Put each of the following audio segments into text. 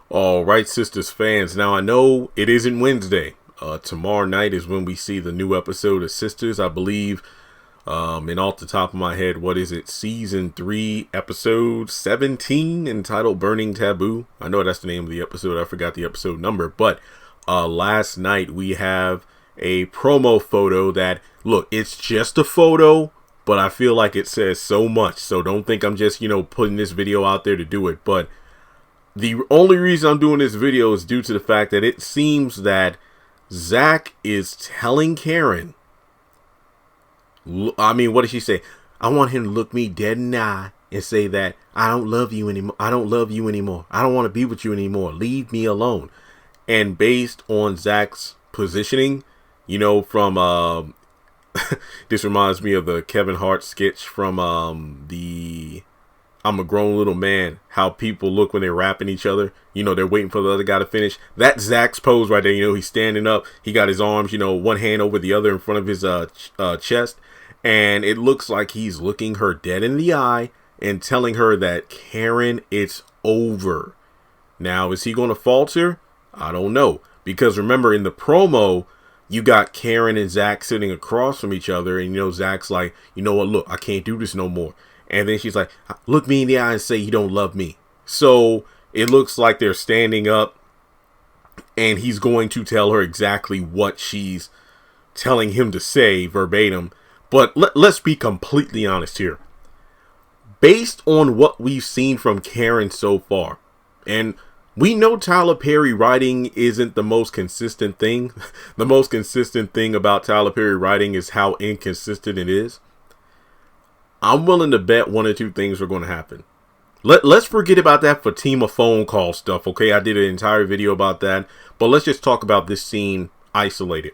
All right, Sistas fans. Now, I know it isn't Wednesday. Tomorrow night is when we see the new episode of Sistas, I believe. And off the top of my head, what is it? Season 3, episode 17, entitled Burning Taboo. I know that's the name of the episode. I forgot the episode number. But last night we have a promo photo that, look, it's just a photo, but I feel like it says so much. So don't think I'm just, putting this video out there to do it. But the only reason I'm doing this video is due to the fact that it seems that Zach is telling Karen, what did she say? I want him to look me dead in the eye and say that I don't love you anymore. I don't love you anymore. I don't want to be with you anymore. Leave me alone. And based on Zach's positioning, from this reminds me of the Kevin Hart sketch from the I'm a Grown Little Man, how people look when they're rapping each other. They're waiting for the other guy to finish. That's Zach's pose right there. He's standing up. He got his arms, one hand over the other in front of his chest. And it looks like he's looking her dead in the eye and telling her that, Karen, it's over. Now, is he going to falter? I don't know. Because remember, in the promo, you got Karen and Zach sitting across from each other. And, Zach's like, you know what? Look, I can't do this no more. And then she's like, look me in the eye and say you don't love me. So it looks like they're standing up and he's going to tell her exactly what she's telling him to say verbatim. But let's be completely honest here. Based on what we've seen from Karen so far, and we know Tyler Perry writing isn't the most consistent thing. The most consistent thing about Tyler Perry writing is how inconsistent it is. I'm willing to bet one or two things are going to happen. Let's forget about that Fatima phone call stuff, okay? I did an entire video about that. But let's just talk about this scene isolated.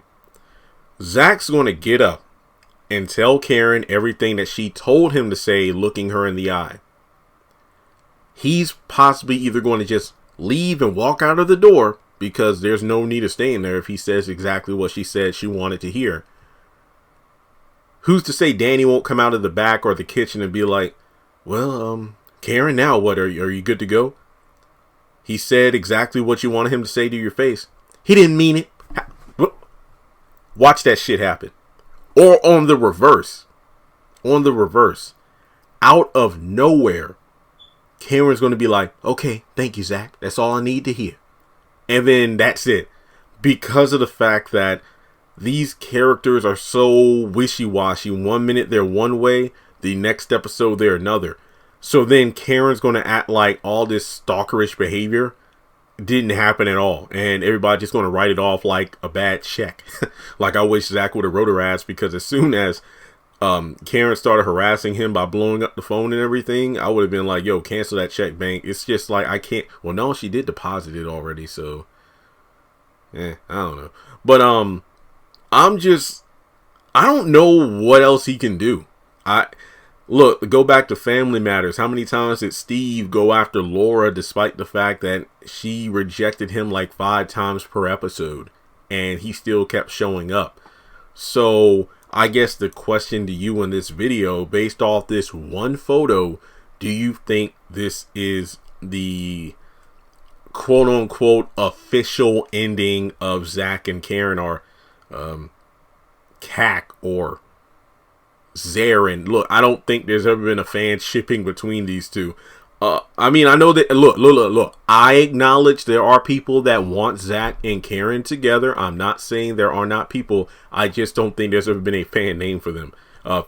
Zach's going to get up and tell Karen everything that she told him to say, looking her in the eye. He's possibly either going to just leave and walk out of the door, because there's no need of staying there if he says exactly what she said she wanted to hear. Who's to say Danny won't come out of the back or the kitchen and be like, well, Karen, now what? Are you good to go? He said exactly what you wanted him to say to your face. He didn't mean it. Watch that shit happen. Or on the reverse. Out of nowhere, Karen's going to be like, okay, thank you, Zach. That's all I need to hear. And then that's it. Because of the fact that these characters are so wishy-washy. 1 minute they're one way, the next episode they're another. So then Karen's going to act like all this stalkerish behavior didn't happen at all. And everybody just going to write it off like a bad check. Like I wish Zach would have wrote her ass, because as soon as Karen started harassing him by blowing up the phone and everything, I would have been like, yo, cancel that check, bank. It's just like, I can't. Well, no, she did deposit it already. So, I don't know. But, I don't know what else he can do. Look, go back to Family Matters. How many times did Steve go after Laura despite the fact that she rejected him like 5 times per episode and he still kept showing up? So I guess the question to you in this video, based off this one photo, do you think this is the quote unquote official ending of Zach and Karen, or Cack or Zarin? Look, I don't think there's ever been a fan shipping between these two. I know that, look, I acknowledge there are people that want Zach and Karen together. I'm not saying there are not people. I just don't think there's ever been a fan name for them.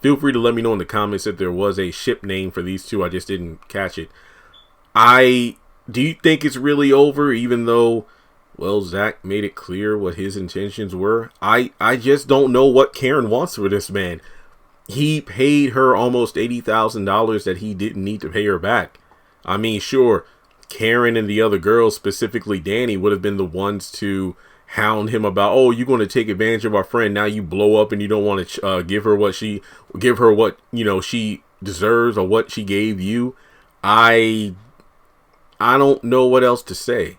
Feel free to let me know in the comments if there was a ship name for these two. I just didn't catch it. Do you think it's really over, even though, well, Zach made it clear what his intentions were? I just don't know what Karen wants for this man. He paid her almost $80,000 that he didn't need to pay her back. I mean, sure, Karen and the other girls, specifically Danny, would have been the ones to hound him about, oh, you're going to take advantage of our friend. Now you blow up and you don't want to give her what she deserves or what she gave you. I don't know what else to say.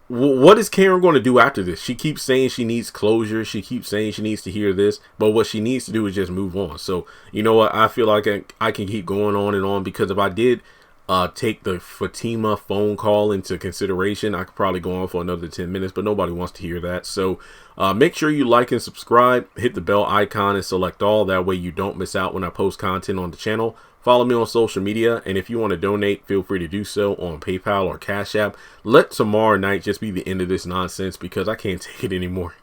What is Karen going to do after this? She keeps saying she needs closure. She keeps saying she needs to hear this. But what she needs to do is just move on. So, you know what? I feel like I can keep going on and on, because if I did take the Fatima phone call into consideration. I could probably go on for another 10 minutes, but nobody wants to hear that. So make sure you like and subscribe, hit the bell icon and select all. That way you don't miss out when I post content on the channel. Follow me on social media, and if you want to donate, feel free to do so on PayPal or Cash App. Let tomorrow night just be the end of this nonsense, because I can't take it anymore.